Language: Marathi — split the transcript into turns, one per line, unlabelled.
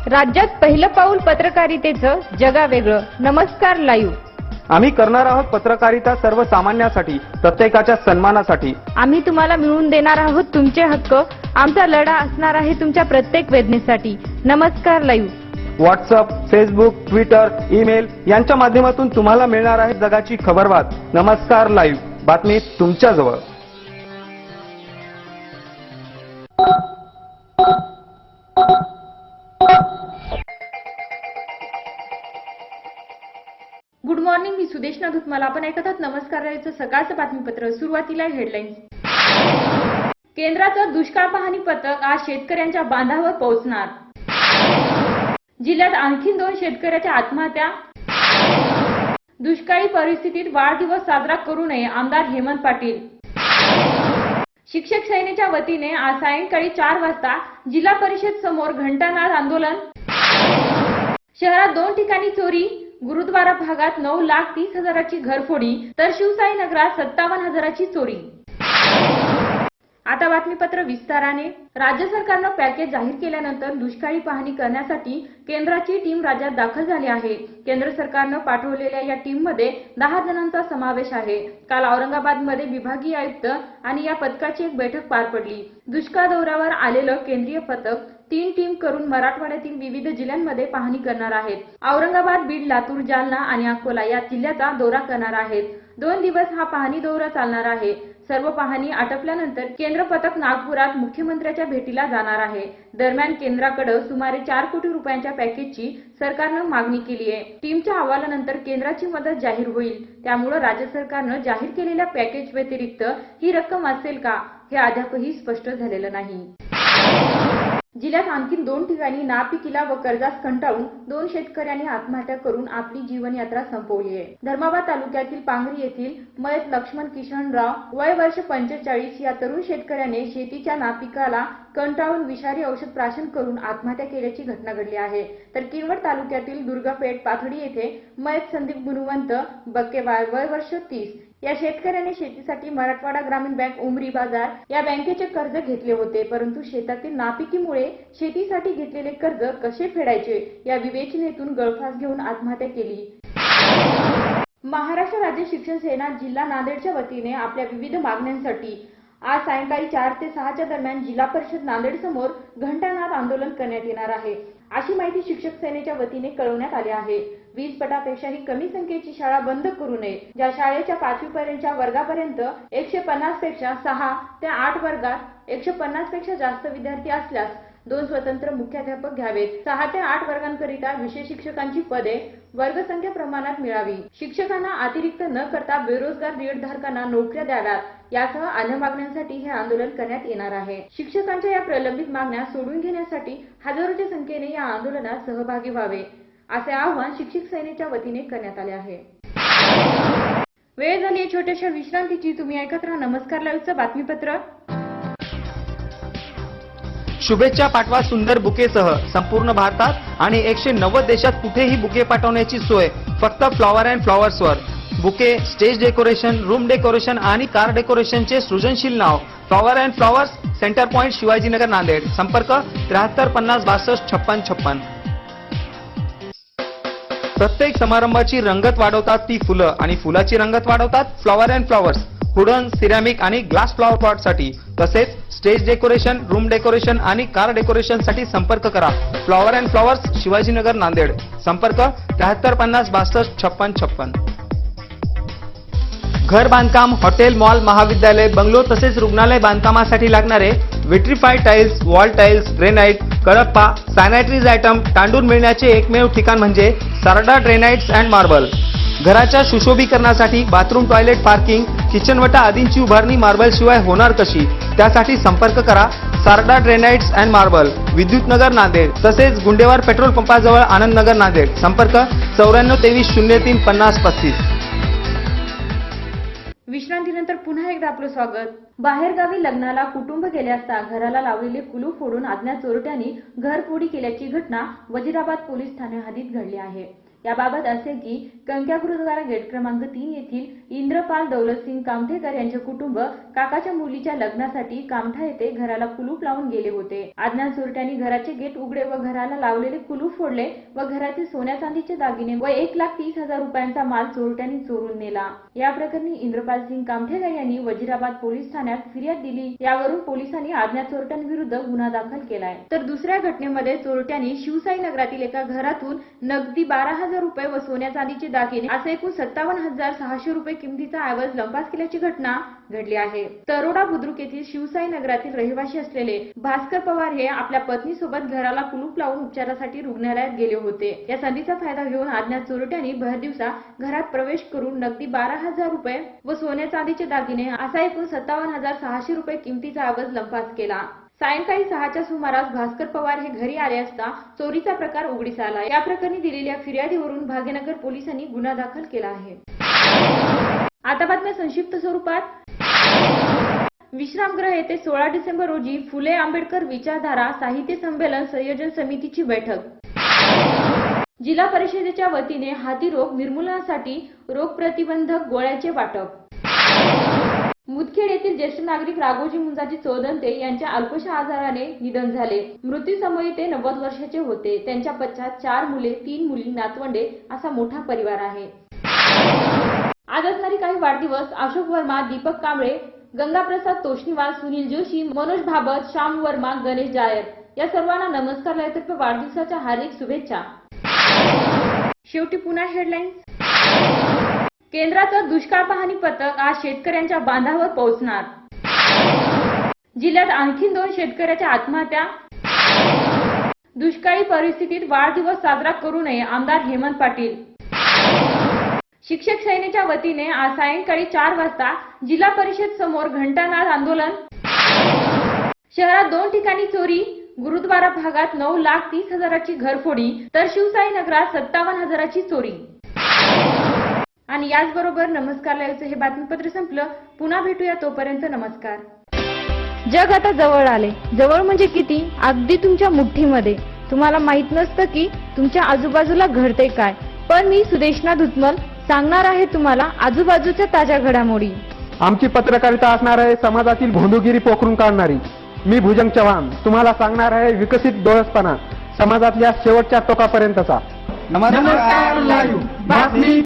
राज्यात पहिलं पाऊल पत्रकारितेचं जगावेगळं. नमस्कार लाईव्ह.
आम्ही करणार आहोत पत्रकारिता सर्वसामान्यांसाठी, प्रत्येकाच्या सन्मानासाठी.
आम्ही तुम्हाला मिळवून देणार आहोत तुमचे हक्क. आमचा लढा असणार आहे तुमच्या प्रत्येक वेदनेसाठी. नमस्कार live.
WhatsApp, Facebook, Twitter, email यांच्या माध्यमातून तुम्हाला मिळणार आहे जगाची खबरबात. नमस्कार लाईव्ह, बातमी तुमच्याजवळ.
Good morning. मी सुदेश नाधुतमाल. आपण ऐकत आहात नमस्कार लाईव्हचं सकाळचं बातमीपत्र. सुरुवातीला हेडलाईन्स. केंद्राचं दुष्काळ पाहणी पथक आज शेतकऱ्यांच्या बांधावर पोहोचणार. जिल्ह्यात आणखी 2 शेतकऱ्याच्या आत्महत्या. दुष्काळी परिस्थितीत वाढदिवस साजरा करू नये, आमदार हेमंत पाटील. शिक्षक सेनेच्या वतीने आज सायंकाळी 4 वाजता जिल्हा परिषद समोर घंटानाद आंदोलन. शहरात 2 ठिकाणी चोरी. गुरुद्वारा भागात 9,30,000ची घरफोडी तर शिवसाई नगरात 57,000ची चोरी. आता बातमीपत्र विस्ताराने. राज्य सरकारनं पॅकेज जाहीर केल्यानंतर दुष्काळी पाहणी करण्यासाठी केंद्राची टीम राज्यात दाखल झाली आहे. केंद्र सरकारनं पाठवलेल्या या टीममध्ये 10 जणांचा समावेश आहे. काल औरंगाबादमध्ये विभागीय आयुक्त आणि या पथकाची एक बैठक पार पडली. दुष्काळ दौऱ्यावर आलेलं केंद्रीय पथक 3 टीम करून मराठवाड्यातील विविध जिल्ह्यांमध्ये पाहणी करणार आहेत. औरंगाबाद, बीड, लातूर, जालना आणि अकोला या जिल्ह्याचा दौरा करणार आहेत. 2 दिवस हा पाहणी दौरा चालणार आहे. सर्व पाहणी आटपल्यानंतर केंद्र पथक नागपुरात मुख्यमंत्र्यांच्या भेटीला जाणार आहे. दरम्यान केंद्राकडे सुमारे 4 कोटी रुपयांच्या पॅकेजची सरकारनं मागणी केली आहे. टीमच्या अहवालानंतर केंद्राची मदत जाहीर होईल. त्यामुळे राज्य सरकारनं जाहीर केलेल्या पॅकेज व्यतिरिक्त ही रक्कम असेल का, हे अद्यापही स्पष्ट झालेलं नाही. जिल्ह्यात आणखी 2 ठिकाणी नापिकीला व कर्जास कंटाळून 2 शेतकऱ्यांनी आत्महत्या करून आपली जीवनयात्रा संपवली आहे. धर्माबाद तालुक्यातील पांगरी येथील मयत लक्ष्मण किशनराव वय वर्ष 45 या तरुण शेतकऱ्याने शेतीच्या नापिकाला कंटाळून विषारी औषध प्राशन करून आत्महत्या केल्याची घटना घडली आहे. तर किनवट तालुक्यातील दुर्गापेठ पाथडी येथे मयत संदीप गुणवंत बक्केवार वय वर्ष 30 या शेतकऱ्याने शेतीसाठी मराठवाडा ग्रामीण बँक उमरी बाजार या बँकेचे कर्ज घेतले होते. परंतु शेतातील नापिकीमुळे शेतीसाठी घेतलेले कर्ज कसे फेडायचे या विवेचनेतून गळफास घेऊन आत्महत्या केली. महाराष्ट्र राज्य शिक्षक सेना जिल्हा नांदेडच्या वतीने आपल्या विविध मागण्यांसाठी आज सायंकाळी 4 ते 6च्या दरम्यान जिल्हा परिषद नांदेड समोर घंटानाद आंदोलन करण्यात येणार आहे, अशी माहिती शिक्षक सेनेच्या वतीने कळवण्यात आली आहे. 20 पटापेक्षाही कमी संख्येची शाळा बंद करू नये. ज्या शाळेच्या 5वी पर्यंतच्या वर्गापर्यंत 150 पेक्षा 6 ते 8 वर्गात 150 पेक्षा जास्त विद्यार्थी असल्यास 2 स्वतंत्र मुख्याध्यापक घ्यावेत. 6 ते 8 वर्गांकरिता विशेष शिक्षकांची पदे वर्गसंख्या प्रमाणात मिळावी. शिक्षकांना अतिरिक्त न करता बेरोजगार दीडधारकांना नोकऱ्या द्याव्यात. यासह अन्य मागण्यांसाठी हे आंदोलन करण्यात येणार आहे. शिक्षकांच्या या प्रलंबित मागण्या सोडून घेण्यासाठी हजारोच्या संख्येने या आंदोलनात सहभागी व्हावे, असे आवाहन शिक्षक सेनेच्या वतीने करण्यात आले आहे. वेळ झाली आहे छोट्याशा विश्रांतीची. तुम्ही ऐकत राहा नमस्कार लाईव्हचं बातमीपत्र.
शुभेच्छा पाठवा सुंदर बुकेसह. संपूर्ण भारतात आणि 190 देशात कुठेही बुके पाठवण्याची सोय फक्त फ्लॉवर अँड फ्लॉवर्सवर. Bouquet, stage decoration, room decoration आणि कार डेकोरेशनचे सृजनशील नाव flower and flowers, center point, Shivajinagar, Nanded. संपर्क 73 50 62 56 56. प्रत्येक समारंभाची रंगत वाढवतात ती फुलं आणि फुलाची रंगत वाढवतात flower and flowers. Wooden, ceramic आणि ग्लास फ्लॉवर पॉट साठी तसेच स्टेज डेकोरेशन, रूम डेकोरेशन आणि कार डेकोरेशन साठी संपर्क करा. Flower and flowers, Shivajinagar, Nanded. संपर्क 73 50 62 56 56. घर बांधकाम, हॉटेल, मॉल, महाविद्यालय, बंगलो तसेच रुग्णालय बांधकामासाठी लागणारे vitrified tiles, wall tiles, granite, कडप्पा, सॅनिटरीज आयटम तांडून मिळण्याचे एकमेव ठिकाण म्हणजे सारडा ग्रेनाइट्स अँड मार्बल. घराच्या सुशोभीकरणासाठी बाथरूम, टॉयलेट, पार्किंग, किचनवटा आदींची उभारणी मार्बल शिवाय होणार कशी, त्यासाठी संपर्क करा. Sarda granites and marble, Vidyutnagar, Nanded. तसेच गुंडेवार पेट्रोल पंपाजवळ, आनंदनगर, नांदेड. संपर्क 94 23 03 50 35.
विश्रांतीनंतर पुन्हा एकदा आपलं स्वागत. बाहेरगावी लग्नाला कुटुंब गेले असता घराला लावलेले कुलूप फोडून अज्ञात चोरट्यांनी घरफोडी केल्याची घटना वजीराबाद पोलीस ठाणे हद्दीत घडली आहे. याबाबत असे की कंक्या गुरुद्वारा गेट क्रमांक 3 येथील इंद्रपाल दौलतसिंग कामठेकर यांचे कुटुंब काकाच्या मुलीच्या लग्नासाठी कामठा येथे घराला कुलूप लावून गेले होते. अज्ञात चोरट्यांनी घराचे गेट उघडे व घराला लावलेले कुलूप फोडले व घरातील सोन्या चांदीचे दागिने व 1,30,000 रुपयांचा माल चोरट्यांनी चोरून नेला. या प्रकरणी इंद्रपाल सिंग कामठेकर यांनी वजीराबाद पोलीस ठाण्यात फिर्याद दिली. यावरून पोलिसांनी अज्ञात चोरट्यांविरुद्ध गुन्हा दाखल केलाय. तर दुसऱ्या घटनेमध्ये चोरट्यांनी शिवसाई नगरातील एका घरातून नगदी 12,000 रुपये व सोन्या चांदीचे दागिने असे एकूण 57,600 रुपये किमतीचा ऐवज लंपास केल्याची घटना घडली आहे. तरोडा बुद्रुक येथील शिवसाई नगरातील रहिवासी असलेले भास्कर पवार हे आपल्या पत्नीसोबत घराला कुलूप लावून उपचारासाठी रुग्णालयात गेले होते. या संधीचा फायदा घेऊन अज्ञात चोरट्यांनी भरदिवसा घरात प्रवेश करून नगदी 12,000 रुपये व सोन्या चांदीचे दागिने असा एकूण 57,600 रुपये किमतीचा ऐवज लंपास केला. सायंकाळी 6च्या सुमारास भास्कर पवार हे घरी आले असता चोरीचा प्रकार उघडीस आला. या प्रकरणी दिलेल्या फिर्यादीवरून भाग्यनगर पोलिसांनी गुन्हा दाखल केला आहे. आता बातम्या संक्षिप्त स्वरूपात. विश्रामगृह येथे 16 डिसेंबर रोजी फुले आंबेडकर विचारधारा साहित्य संमेलन संयोजन समितीची बैठक. जिल्हा परिषदेच्या वतीने हाती रोग निर्मूलनासाठी रोग प्रतिबंधक गोळ्याचे वाटप. मुदखेड येथील ज्येष्ठ नागरिक राघोजी मुंजाजी चौदंते यांच्या अल्पशा आजाराने निधन झाले. मृत्यूसमयी ते 90 वर्षाचे होते. त्यांच्या पश्चात 4 मुले, 3 मुली, नातवंडे असा मोठा परिवार आहे. आज असणारी काही वाढदिवस: अशोक वर्मा, दीपक कांबळे, गंगाप्रसाद तोष्णीवाल, सुनील जोशी, मनोज भाबत, श्याम वर्मा, गणेश जायर या सर्वांना नमस्कार लयतर्फे वाढदिवसाच्या हार्दिक शुभेच्छा. शेवटी पुन्हा हेडलाईन्स. केंद्राचं दुष्काळ पाहणी पथक आज शेतकऱ्यांच्या बांधावर पोहोचणार. जिल्ह्यात आणखी 2 शेतकऱ्याच्या आत्महत्या. दुष्काळी परिस्थितीत वाढदिवस साजरा करू नये, आमदार हेमंत पाटील. शिक्षक सेनेच्या वतीने आज सायंकाळी 4 वाजता जिल्हा परिषद समोर घंटानाद आंदोलन. शहरात 2 ठिकाणी चोरी. गुरुद्वारा भागात 9,30,000ची घरफोडी तर शिवसाई नगरात 57,000ची चोरी. आणि याचबरोबर नमस्कार लाईव्हचं हे बातमीपत्र संपलं. पुन्हा भेटूया, तोपर्यंत नमस्कार. जग आता जवळ आले. जवळ म्हणजे किती? अगदी तुमच्या मुठ्ठीमध्ये. तुम्हाला माहित नसतं की तुमच्या आजूबाजूला घडते काय, पण मी सुदेशना धुतमल सांगणार आहे तुम्हाला आजूबाजूच्या ताज्या घडामोडी.
आमची पत्रकारिता असणार आहे समाजातील भोंदूगिरी पोखरून काढणारी. मी भुजंग चव्हाण तुम्हाला सांगणार आहे विकसित डोळसपणा समाजातल्या शेवटच्या टोकापर्यंतचा.
नमस्कार लाईव्ह बातमी